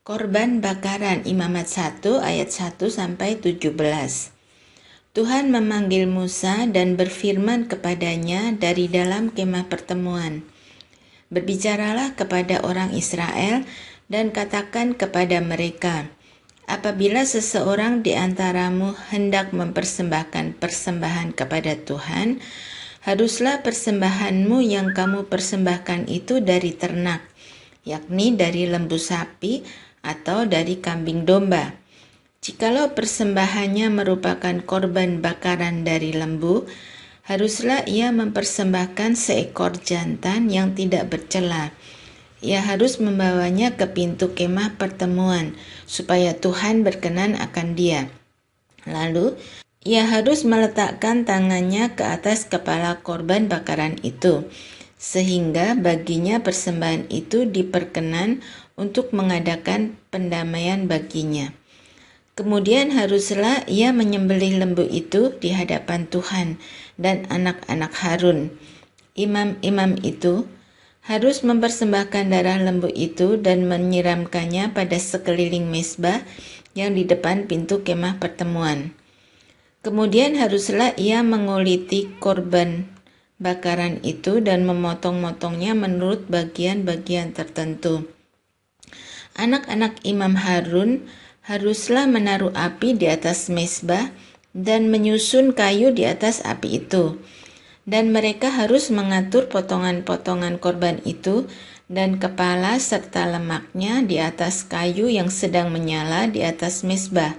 Korban bakaran Imamat 1 ayat 1-17. Tuhan memanggil Musa dan berfirman kepadanya dari dalam kemah pertemuan. Berbicaralah kepada orang Israel dan katakan kepada mereka, apabila seseorang di antaramu hendak mempersembahkan persembahan kepada Tuhan, haruslah persembahanmu yang kamu persembahkan itu dari ternak, yakni dari lembu sapi atau dari kambing domba. Jikalau persembahannya merupakan korban bakaran dari lembu, haruslah ia mempersembahkan seekor jantan yang tidak bercela. Ia harus membawanya ke pintu kemah pertemuan, supaya Tuhan berkenan akan dia. Lalu, ia harus meletakkan tangannya ke atas kepala korban bakaran itu, sehingga baginya persembahan itu diperkenan untuk mengadakan pendamaian baginya. Kemudian haruslah ia menyembelih lembu itu di hadapan Tuhan dan anak-anak Harun. Imam-imam itu harus mempersembahkan darah lembu itu dan menyiramkannya pada sekeliling mezbah yang di depan pintu kemah pertemuan. Kemudian haruslah ia menguliti korban bakaran itu dan memotong-motongnya menurut bagian-bagian tertentu. Anak-anak Imam Harun haruslah menaruh api di atas mezbah dan menyusun kayu di atas api itu. Dan mereka harus mengatur potongan-potongan korban itu dan kepala serta lemaknya di atas kayu yang sedang menyala di atas mezbah.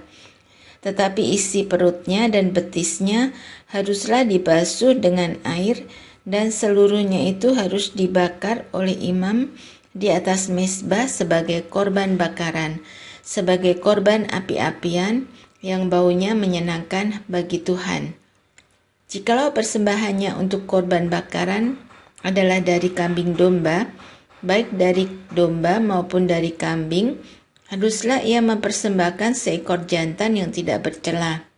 Tetapi isi perutnya dan betisnya haruslah dibasuh dengan air dan seluruhnya itu harus dibakar oleh imam di atas mezbah sebagai korban bakaran, sebagai korban api-apian yang baunya menyenangkan bagi Tuhan. Jikalau persembahannya untuk korban bakaran adalah dari kambing domba, baik dari domba maupun dari kambing, haruslah ia mempersembahkan seekor jantan yang tidak bercela.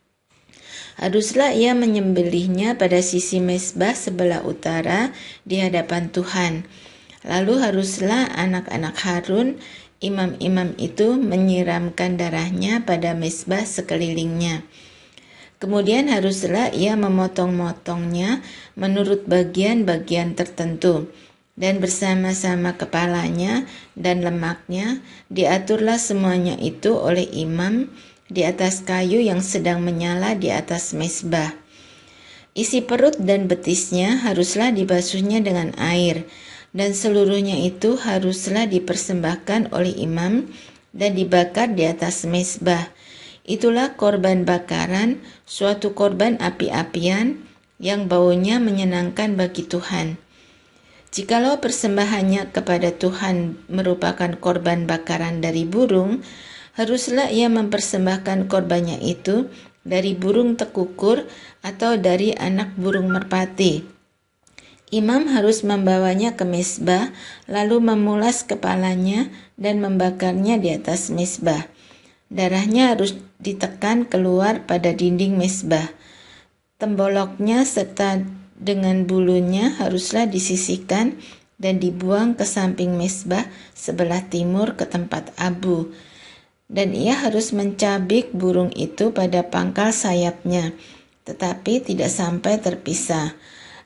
Haruslah ia menyembelihnya pada sisi mezbah sebelah utara di hadapan Tuhan. Lalu haruslah anak-anak Harun, imam-imam itu menyiramkan darahnya pada mezbah sekelilingnya. Kemudian haruslah ia memotong-motongnya menurut bagian-bagian tertentu, dan bersama-sama kepalanya dan lemaknya diaturlah semuanya itu oleh imam di atas kayu yang sedang menyala di atas mezbah. Isi perut dan betisnya haruslah dibasuhnya dengan air, dan seluruhnya itu haruslah dipersembahkan oleh imam dan dibakar di atas mezbah. Itulah korban bakaran, suatu korban api-apian yang baunya menyenangkan bagi Tuhan. Jikalau persembahannya kepada Tuhan merupakan korban bakaran dari burung, haruslah ia mempersembahkan korbannya itu dari burung tekukur atau dari anak burung merpati. Imam harus membawanya ke mezbah, lalu memulas kepalanya dan membakarnya di atas mezbah. Darahnya harus ditekan keluar pada dinding mezbah. Temboloknya serta dengan bulunya haruslah disisihkan dan dibuang ke samping mezbah sebelah timur ke tempat abu. Dan ia harus mencabik burung itu pada pangkal sayapnya, tetapi tidak sampai terpisah.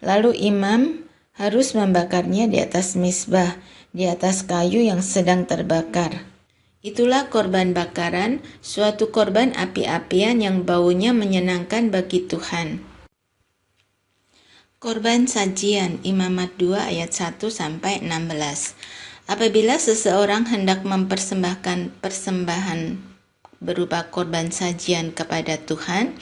Lalu imam harus membakarnya di atas mezbah, di atas kayu yang sedang terbakar. Itulah korban bakaran, suatu korban api-apian yang baunya menyenangkan bagi Tuhan. Korban sajian Imamat 2 ayat 1-16. Apabila seseorang hendak mempersembahkan persembahan berupa korban sajian kepada Tuhan,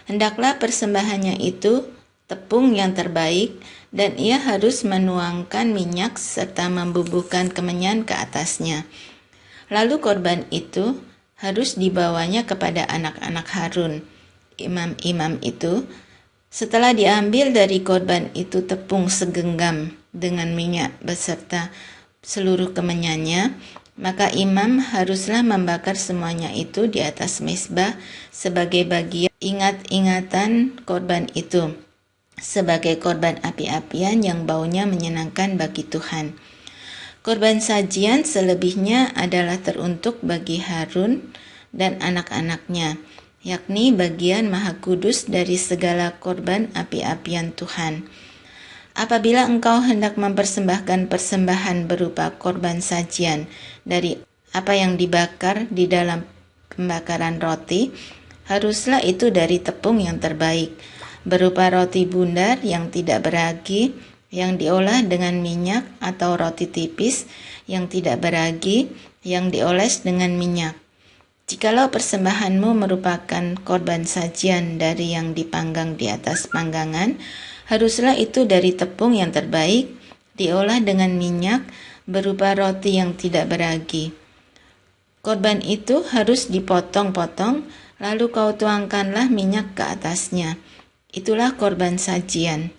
hendaklah persembahannya itu tepung yang terbaik, dan ia harus menuangkan minyak serta membubuhkan kemenyan ke atasnya. Lalu korban itu harus dibawanya kepada anak-anak Harun, imam-imam itu. Setelah diambil dari korban itu tepung segenggam dengan minyak beserta seluruh kemenyannya, maka imam haruslah membakar semuanya itu di atas mezbah sebagai bagian ingat-ingatan korban itu, sebagai korban api-apian yang baunya menyenangkan bagi Tuhan. Korban sajian selebihnya adalah teruntuk bagi Harun dan anak-anaknya, yakni bagian maha kudus dari segala korban api-apian Tuhan. Apabila engkau hendak mempersembahkan persembahan berupa korban sajian dari apa yang dibakar di dalam pembakaran roti, haruslah itu dari tepung yang terbaik, berupa roti bundar yang tidak beragi, yang diolah dengan minyak, atau roti tipis yang tidak beragi, yang dioles dengan minyak. Jikalau persembahanmu merupakan korban sajian dari yang dipanggang di atas panggangan, haruslah itu dari tepung yang terbaik, diolah dengan minyak, berupa roti yang tidak beragi. Korban itu harus dipotong-potong, lalu kau tuangkanlah minyak ke atasnya. Itulah korban sajian.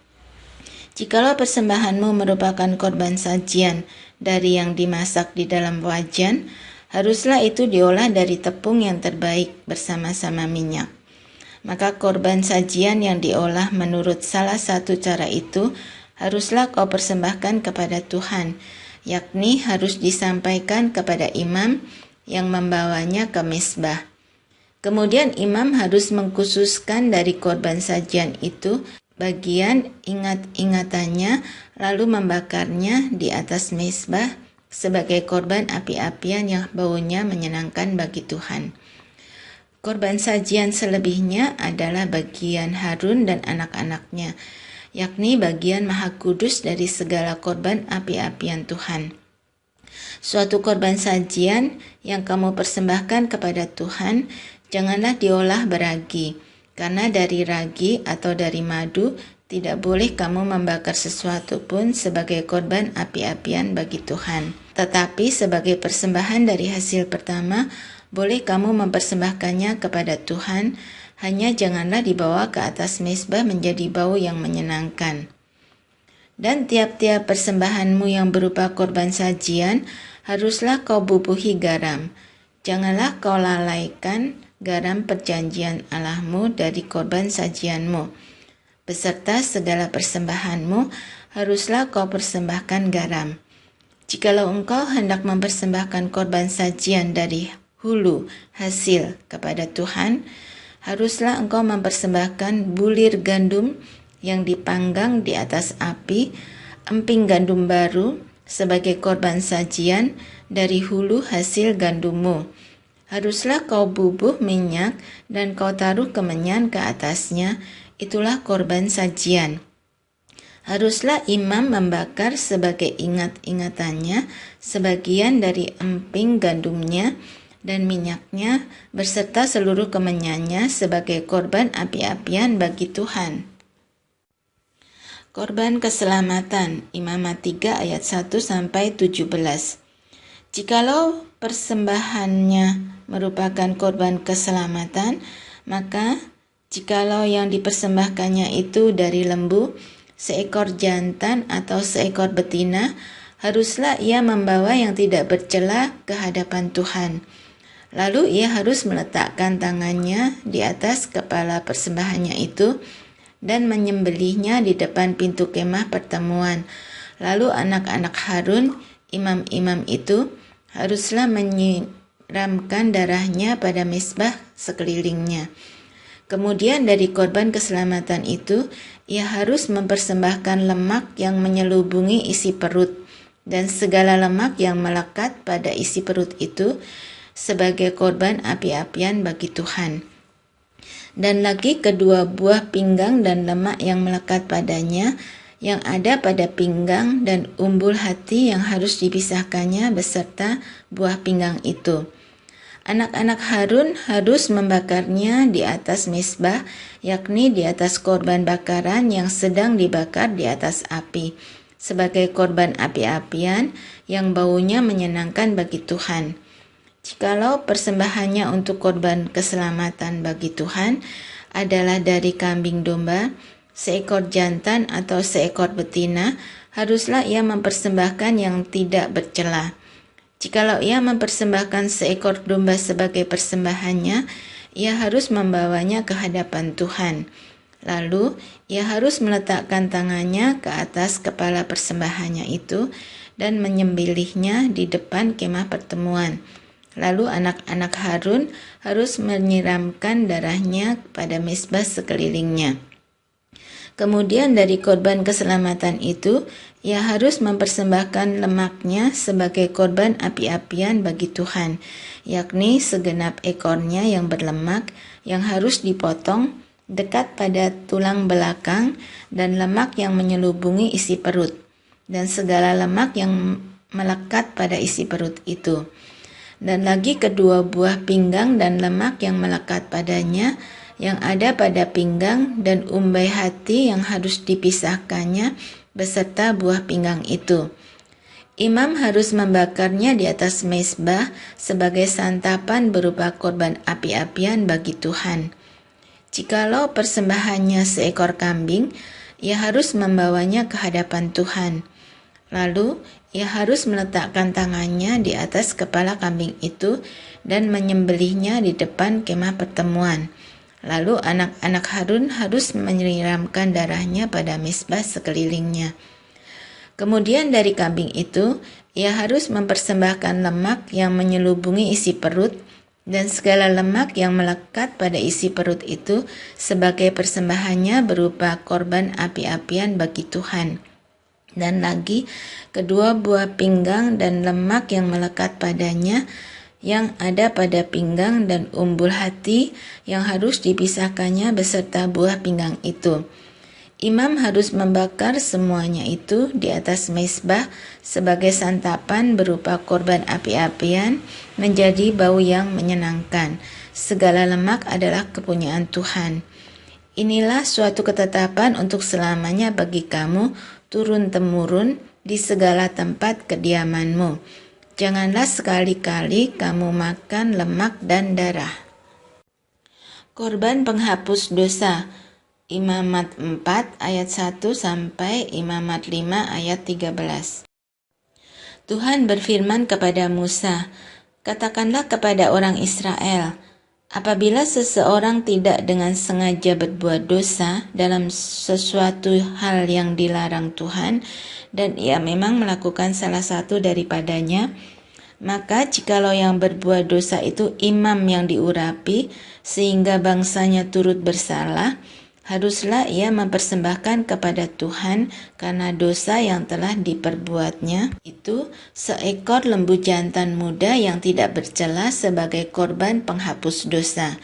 Jikalau persembahanmu merupakan korban sajian dari yang dimasak di dalam wajan, haruslah itu diolah dari tepung yang terbaik bersama-sama minyak. Maka korban sajian yang diolah menurut salah satu cara itu haruslah kau persembahkan kepada Tuhan, yakni harus disampaikan kepada imam yang membawanya ke mezbah. Kemudian imam harus mengkhususkan dari korban sajian itu bagian ingat-ingatannya, lalu membakarnya di atas mezbah sebagai korban api-apian yang baunya menyenangkan bagi Tuhan. Korban sajian selebihnya adalah bagian Harun dan anak-anaknya, yakni bagian maha kudus dari segala korban api-apian Tuhan. Suatu korban sajian yang kamu persembahkan kepada Tuhan, janganlah diolah beragi, karena dari ragi atau dari madu tidak boleh kamu membakar sesuatu pun sebagai korban api-apian bagi Tuhan. Tetapi sebagai persembahan dari hasil pertama, boleh kamu mempersembahkannya kepada Tuhan, hanya janganlah dibawa ke atas mezbah menjadi bau yang menyenangkan. Dan tiap-tiap persembahanmu yang berupa korban sajian, haruslah kau bubuhi garam. Janganlah kau lalaikan garam perjanjian Allahmu dari korban sajianmu. Beserta segala persembahanmu, haruslah kau persembahkan garam. Jikalau engkau hendak mempersembahkan korban sajian dari hulu hasil kepada Tuhan, haruslah engkau mempersembahkan bulir gandum yang dipanggang di atas api, emping gandum baru sebagai korban sajian dari hulu hasil gandummu. Haruslah kau bubuh minyak dan kau taruh kemenyan ke atasnya, itulah korban sajian. Haruslah imam membakar sebagai ingat-ingatannya sebagian dari emping gandumnya dan minyaknya berserta seluruh kemenyannya sebagai korban api-apian bagi Tuhan. Korban keselamatan, Imamat 3 ayat 1-17. Jikalau persembahannya merupakan korban keselamatan, maka jikalau yang dipersembahkannya itu dari lembu, seekor jantan atau seekor betina, haruslah ia membawa yang tidak bercela ke hadapan Tuhan. Lalu ia harus meletakkan tangannya di atas kepala persembahannya itu dan menyembelihnya di depan pintu kemah pertemuan. Lalu anak-anak Harun, imam-imam itu, haruslah menyiramkan darahnya pada mezbah sekelilingnya. Kemudian dari korban keselamatan itu, ia harus mempersembahkan lemak yang menyelubungi isi perut dan segala lemak yang melekat pada isi perut itu sebagai korban api-apian bagi Tuhan. Dan lagi kedua buah pinggang dan lemak yang melekat padanya, yang ada pada pinggang dan umbul hati yang harus dipisahkannya beserta buah pinggang itu. Anak-anak Harun harus membakarnya di atas mezbah, yakni di atas korban bakaran yang sedang dibakar di atas api, sebagai korban api-apian yang baunya menyenangkan bagi Tuhan. Jikalau persembahannya untuk korban keselamatan bagi Tuhan adalah dari kambing domba, seekor jantan atau seekor betina, haruslah ia mempersembahkan yang tidak bercela. Jikalau ia mempersembahkan seekor domba sebagai persembahannya, ia harus membawanya ke hadapan Tuhan. Lalu, ia harus meletakkan tangannya ke atas kepala persembahannya itu dan menyembelihnya di depan kemah pertemuan. Lalu anak-anak Harun harus menyiramkan darahnya pada mezbah sekelilingnya. Kemudian dari korban keselamatan itu, ia harus mempersembahkan lemaknya sebagai korban api-apian bagi Tuhan, yakni segenap ekornya yang berlemak yang harus dipotong dekat pada tulang belakang dan lemak yang menyelubungi isi perut, dan segala lemak yang melekat pada isi perut itu. Dan lagi kedua buah pinggang dan lemak yang melekat padanya, yang ada pada pinggang dan umbai hati yang harus dipisahkannya beserta buah pinggang itu. Imam harus membakarnya di atas mezbah sebagai santapan berupa korban api-apian bagi Tuhan. Jikalau persembahannya seekor kambing, ia harus membawanya ke hadapan Tuhan. Lalu, ia harus meletakkan tangannya di atas kepala kambing itu dan menyembelihnya di depan kemah pertemuan. Lalu anak-anak Harun harus menyiramkan darahnya pada mezbah sekelilingnya. Kemudian dari kambing itu, ia harus mempersembahkan lemak yang menyelubungi isi perut dan segala lemak yang melekat pada isi perut itu sebagai persembahannya berupa korban api-apian bagi Tuhan. Dan lagi kedua buah pinggang dan lemak yang melekat padanya yang ada pada pinggang dan umbul hati yang harus dipisahkannya beserta buah pinggang itu. Imam harus membakar semuanya itu di atas mezbah sebagai santapan berupa korban api-apian menjadi bau yang menyenangkan. Segala lemak adalah kepunyaan Tuhan. Inilah suatu ketetapan untuk selamanya bagi kamu turun-temurun di segala tempat kediamanmu. Janganlah sekali-kali kamu makan lemak dan darah. Korban penghapus dosa. Imamat 4 ayat 1 sampai Imamat 5 ayat 13. Tuhan berfirman kepada Musa, "Katakanlah kepada orang Israel, apabila seseorang tidak dengan sengaja berbuat dosa dalam sesuatu hal yang dilarang Tuhan, dan ia memang melakukan salah satu daripadanya, maka jikalau yang berbuat dosa itu imam yang diurapi, sehingga bangsanya turut bersalah, haruslah ia mempersembahkan kepada Tuhan karena dosa yang telah diperbuatnya itu seekor lembu jantan muda yang tidak bercela sebagai korban penghapus dosa.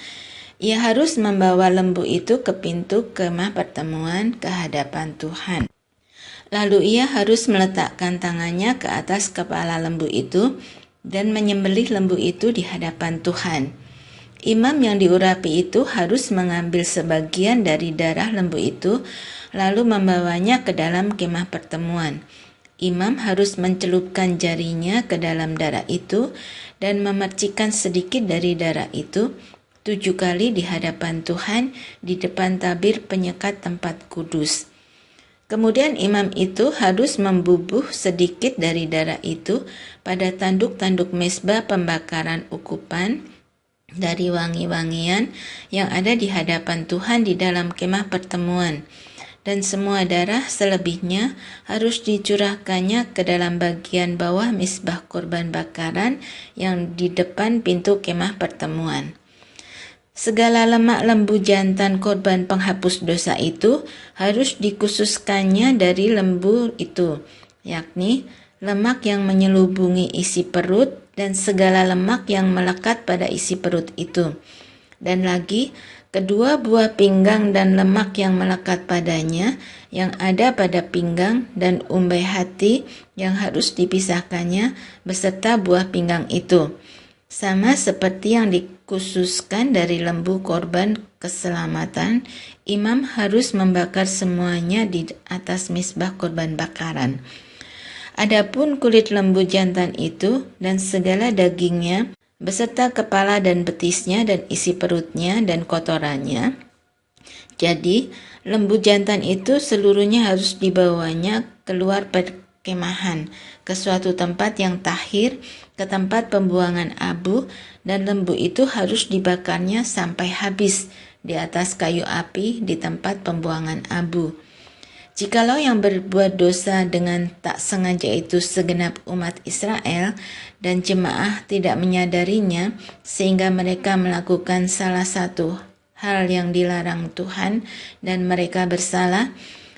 Ia harus membawa lembu itu ke pintu kemah pertemuan ke hadapan Tuhan. Lalu ia harus meletakkan tangannya ke atas kepala lembu itu dan menyembelih lembu itu di hadapan Tuhan. Imam yang diurapi itu harus mengambil sebagian dari darah lembu itu, lalu membawanya ke dalam kemah pertemuan. Imam harus mencelupkan jarinya ke dalam darah itu dan memercikkan sedikit dari darah itu 7 kali di hadapan Tuhan di depan tabir penyekat tempat kudus. Kemudian imam itu harus membubuh sedikit dari darah itu pada tanduk-tanduk mezbah pembakaran ukupan dari wangi-wangian yang ada di hadapan Tuhan di dalam kemah pertemuan, dan semua darah selebihnya harus dicurahkannya ke dalam bagian bawah mezbah korban bakaran yang di depan pintu kemah pertemuan. Segala lemak lembu jantan korban penghapus dosa itu harus dikhususkannya dari lembu itu, yakni lemak yang menyelubungi isi perut dan segala lemak yang melekat pada isi perut itu. Dan lagi, kedua buah pinggang dan lemak yang melekat padanya yang ada pada pinggang dan umbai hati yang harus dipisahkannya beserta buah pinggang itu. Sama seperti yang dikhususkan dari lembu korban keselamatan, imam harus membakar semuanya di atas mezbah korban bakaran. Adapun kulit lembu jantan itu dan segala dagingnya, beserta kepala dan betisnya dan isi perutnya dan kotorannya. Jadi, lembu jantan itu seluruhnya harus dibawanya keluar perkemahan ke suatu tempat yang tahir, ke tempat pembuangan abu, dan lembu itu harus dibakarnya sampai habis di atas kayu api di tempat pembuangan abu. Jikalau yang berbuat dosa dengan tak sengaja itu segenap umat Israel dan jemaah tidak menyadarinya sehingga mereka melakukan salah satu hal yang dilarang Tuhan dan mereka bersalah,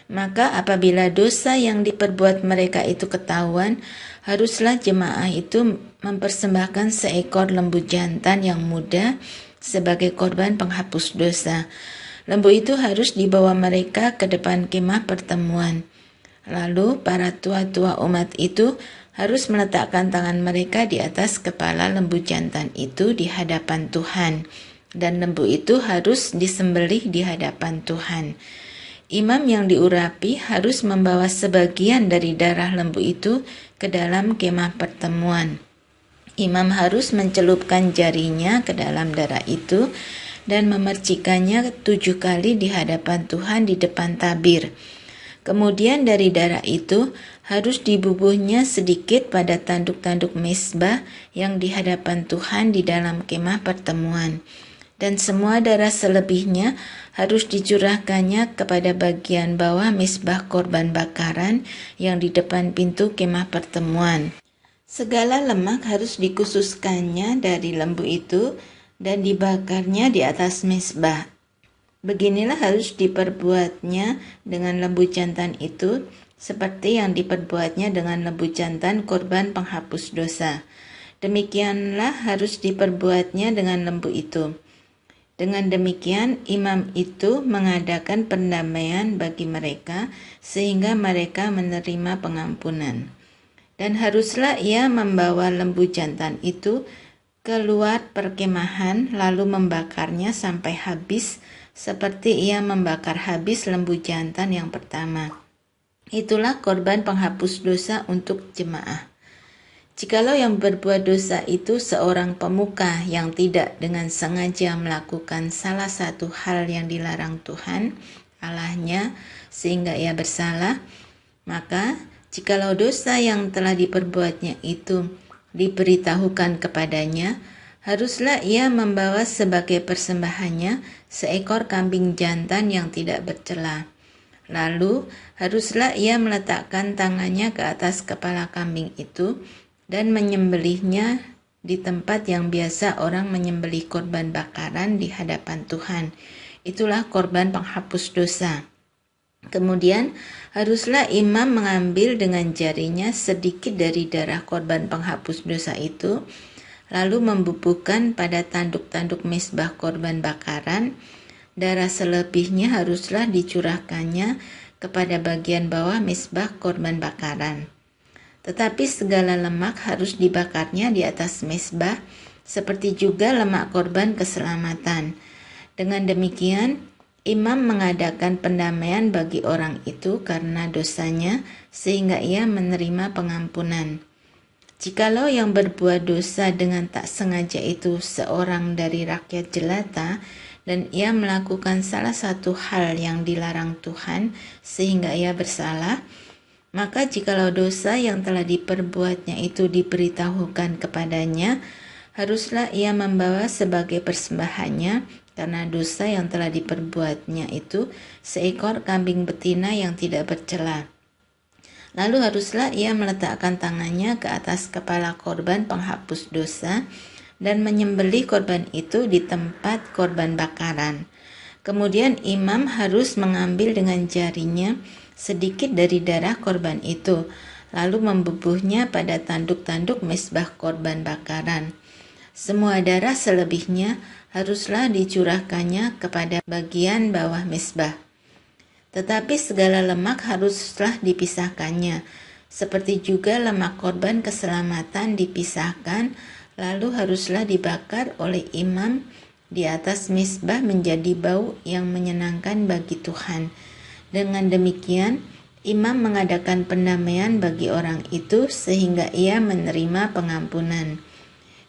maka apabila dosa yang diperbuat mereka itu ketahuan, haruslah jemaah itu mempersembahkan seekor lembu jantan yang muda sebagai korban penghapus dosa. Lembu itu harus dibawa mereka ke depan kemah pertemuan. Lalu para tua-tua umat itu harus meletakkan tangan mereka di atas kepala lembu jantan itu di hadapan Tuhan. Dan lembu itu harus disembelih di hadapan Tuhan. Imam yang diurapi harus membawa sebagian dari darah lembu itu ke dalam kemah pertemuan. Imam harus mencelupkan jarinya ke dalam darah itu dan memercikannya 7 kali di hadapan Tuhan di depan tabir. Kemudian dari darah itu harus dibubuhnya sedikit pada tanduk-tanduk mezbah yang di hadapan Tuhan di dalam kemah pertemuan. Dan semua darah selebihnya harus dicurahkannya kepada bagian bawah mezbah korban bakaran yang di depan pintu kemah pertemuan. Segala lemak harus dikhususkannya dari lembu itu dan dibakarnya di atas mezbah. Beginilah harus diperbuatnya dengan lembu jantan itu, seperti yang diperbuatnya dengan lembu jantan korban penghapus dosa. Demikianlah harus diperbuatnya dengan lembu itu. Dengan demikian, imam itu mengadakan pendamaian bagi mereka, sehingga mereka menerima pengampunan. Dan haruslah ia membawa lembu jantan itu keluar perkemahan lalu membakarnya sampai habis seperti ia membakar habis lembu jantan yang pertama. Itulah korban penghapus dosa untuk jemaah. Jikalau yang berbuat dosa itu seorang pemuka yang tidak dengan sengaja melakukan salah satu hal yang dilarang Tuhan Allahnya sehingga ia bersalah, maka jikalau dosa yang telah diperbuatnya itu diberitahukan kepadanya, haruslah ia membawa sebagai persembahannya seekor kambing jantan yang tidak bercela. Lalu haruslah ia meletakkan tangannya ke atas kepala kambing itu dan menyembelihnya di tempat yang biasa orang menyembelih korban bakaran di hadapan Tuhan. Itulah korban penghapus dosa. Kemudian haruslah imam mengambil dengan jarinya sedikit dari darah korban penghapus dosa itu, lalu membubuhkan pada tanduk-tanduk mezbah korban bakaran. Darah selebihnya haruslah dicurahkannya kepada bagian bawah mezbah korban bakaran. Tetapi segala lemak harus dibakarnya di atas mezbah, seperti juga lemak korban keselamatan. Dengan demikian, imam mengadakan pendamaian bagi orang itu karena dosanya, sehingga ia menerima pengampunan. Jikalau yang berbuat dosa dengan tak sengaja itu seorang dari rakyat jelata, dan ia melakukan salah satu hal yang dilarang Tuhan, sehingga ia bersalah, maka jikalau dosa yang telah diperbuatnya itu diberitahukan kepadanya, haruslah ia membawa sebagai persembahannya karena dosa yang telah diperbuatnya itu seekor kambing betina yang tidak bercela. Lalu haruslah ia meletakkan tangannya ke atas kepala korban penghapus dosa dan menyembelih korban itu di tempat korban bakaran. Kemudian imam harus mengambil dengan jarinya sedikit dari darah korban itu, lalu membubuhnya pada tanduk-tanduk mezbah korban bakaran. Semua darah selebihnya haruslah dicurahkannya kepada bagian bawah mezbah. Tetapi segala lemak haruslah dipisahkannya, seperti juga lemak korban keselamatan dipisahkan, lalu haruslah dibakar oleh imam di atas mezbah menjadi bau yang menyenangkan bagi Tuhan. Dengan demikian, imam mengadakan pendamaian bagi orang itu sehingga ia menerima pengampunan.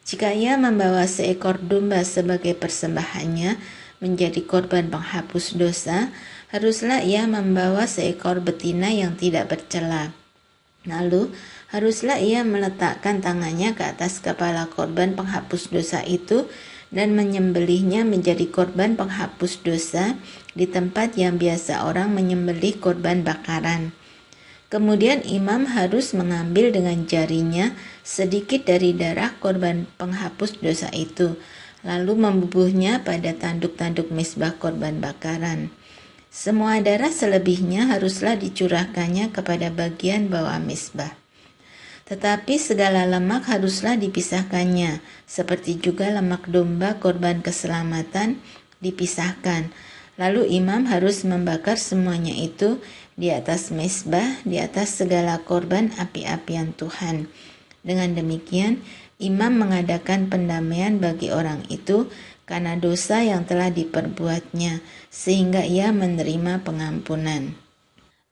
Jika ia membawa seekor domba sebagai persembahannya menjadi korban penghapus dosa, haruslah ia membawa seekor betina yang tidak bercela. Lalu, haruslah ia meletakkan tangannya ke atas kepala korban penghapus dosa itu dan menyembelihnya menjadi korban penghapus dosa di tempat yang biasa orang menyembelih korban bakaran. Kemudian imam harus mengambil dengan jarinya sedikit dari darah korban penghapus dosa itu, lalu membubuhnya pada tanduk-tanduk mezbah korban bakaran. Semua darah selebihnya haruslah dicurahkannya kepada bagian bawah mezbah. Tetapi segala lemak haruslah dipisahkannya, seperti juga lemak domba korban keselamatan dipisahkan. Lalu imam harus membakar semuanya itu di atas mezbah, di atas segala korban api-apian Tuhan. Dengan demikian, imam mengadakan pendamaian bagi orang itu karena dosa yang telah diperbuatnya, sehingga ia menerima pengampunan.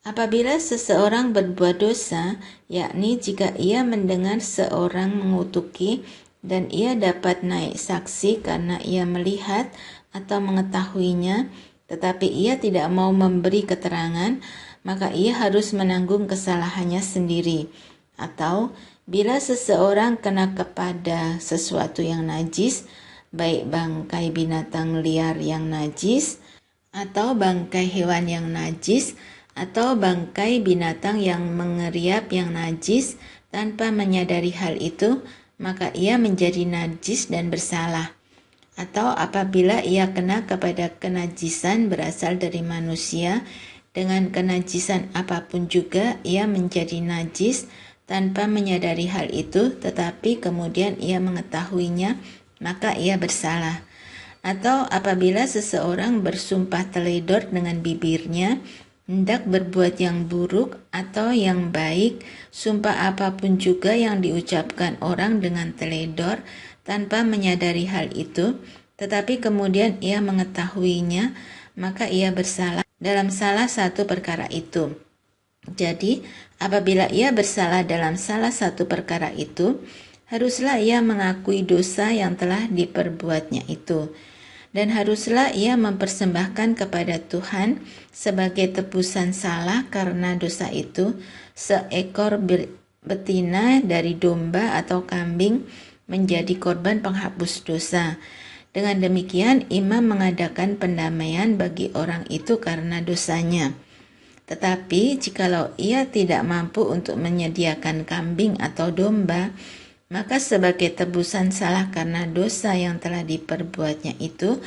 Apabila seseorang berbuat dosa, yakni jika ia mendengar seorang mengutuki dan ia dapat naik saksi karena ia melihat atau mengetahuinya, tetapi ia tidak mau memberi keterangan, maka ia harus menanggung kesalahannya sendiri. Atau bila seseorang kena kepada sesuatu yang najis, baik bangkai binatang liar yang najis, atau bangkai hewan yang najis, atau bangkai binatang yang mengeriap yang najis, tanpa menyadari hal itu, maka ia menjadi najis dan bersalah. Atau apabila ia kena kepada kenajisan berasal dari manusia, dengan kenajisan apapun juga ia menjadi najis tanpa menyadari hal itu, tetapi kemudian ia mengetahuinya, maka ia bersalah. Atau apabila seseorang bersumpah teledor dengan bibirnya, hendak berbuat yang buruk atau yang baik, sumpah apapun juga yang diucapkan orang dengan teledor tanpa menyadari hal itu, tetapi kemudian ia mengetahuinya, maka ia bersalah dalam salah satu perkara itu. Jadi, apabila ia bersalah dalam salah satu perkara itu, haruslah ia mengakui dosa yang telah diperbuatnya itu, dan haruslah ia mempersembahkan kepada Tuhan sebagai tebusan salah karena dosa itu seekor betina dari domba atau kambing menjadi korban penghapus dosa. Dengan demikian, imam mengadakan pendamaian bagi orang itu karena dosanya. Tetapi jikalau ia tidak mampu untuk menyediakan kambing atau domba, maka sebagai tebusan salah karena dosa yang telah diperbuatnya itu,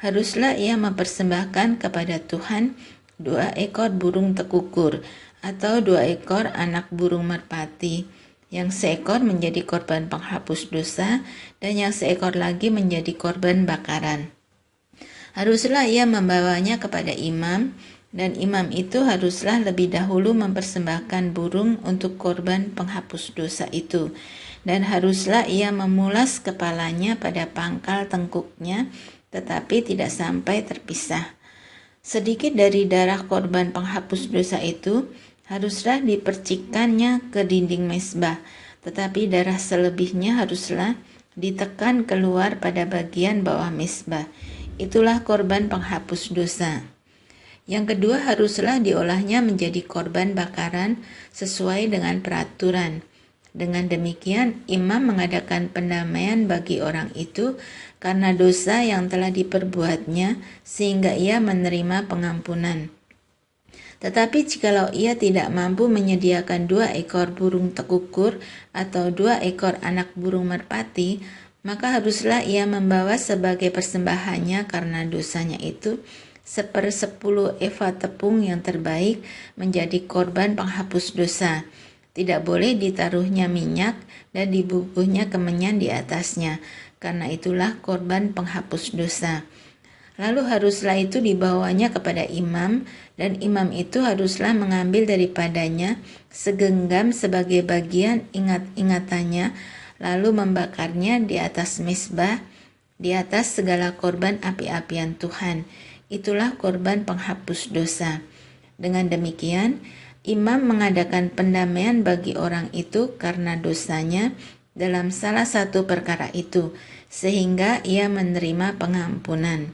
haruslah ia mempersembahkan kepada Tuhan 2 ekor burung tekukur atau 2 ekor anak burung merpati, yang seekor menjadi korban penghapus dosa dan yang seekor lagi menjadi korban bakaran. Haruslah ia membawanya kepada imam, dan imam itu haruslah lebih dahulu mempersembahkan burung untuk korban penghapus dosa itu, dan haruslah ia memulas kepalanya pada pangkal tengkuknya, tetapi tidak sampai terpisah. Sedikit dari darah korban penghapus dosa itu haruslah dipercikkannya ke dinding mezbah, tetapi darah selebihnya haruslah ditekan keluar pada bagian bawah mezbah. Itulah korban penghapus dosa. Yang kedua, haruslah diolahnya menjadi korban bakaran sesuai dengan peraturan. Dengan demikian, imam mengadakan pendamaian bagi orang itu karena dosa yang telah diperbuatnya, sehingga ia menerima pengampunan. Tetapi jikalau ia tidak mampu menyediakan 2 ekor burung tekukur atau 2 ekor anak burung merpati, maka haruslah ia membawa sebagai persembahannya karena dosanya itu 1/10 eva tepung yang terbaik menjadi korban penghapus dosa. Tidak boleh ditaruhnya minyak dan dibubuhnya kemenyan di atasnya, karena itulah korban penghapus dosa. Lalu haruslah itu dibawanya kepada imam, dan imam itu haruslah mengambil daripadanya segenggam sebagai bagian ingat-ingatannya, lalu membakarnya di atas mezbah, di atas segala korban api-apian Tuhan. Itulah korban penghapus dosa. Dengan demikian, imam mengadakan pendamaian bagi orang itu karena dosanya dalam salah satu perkara itu, sehingga ia menerima pengampunan.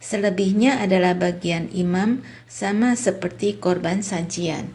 Selebihnya adalah bagian imam, sama seperti korban sajian.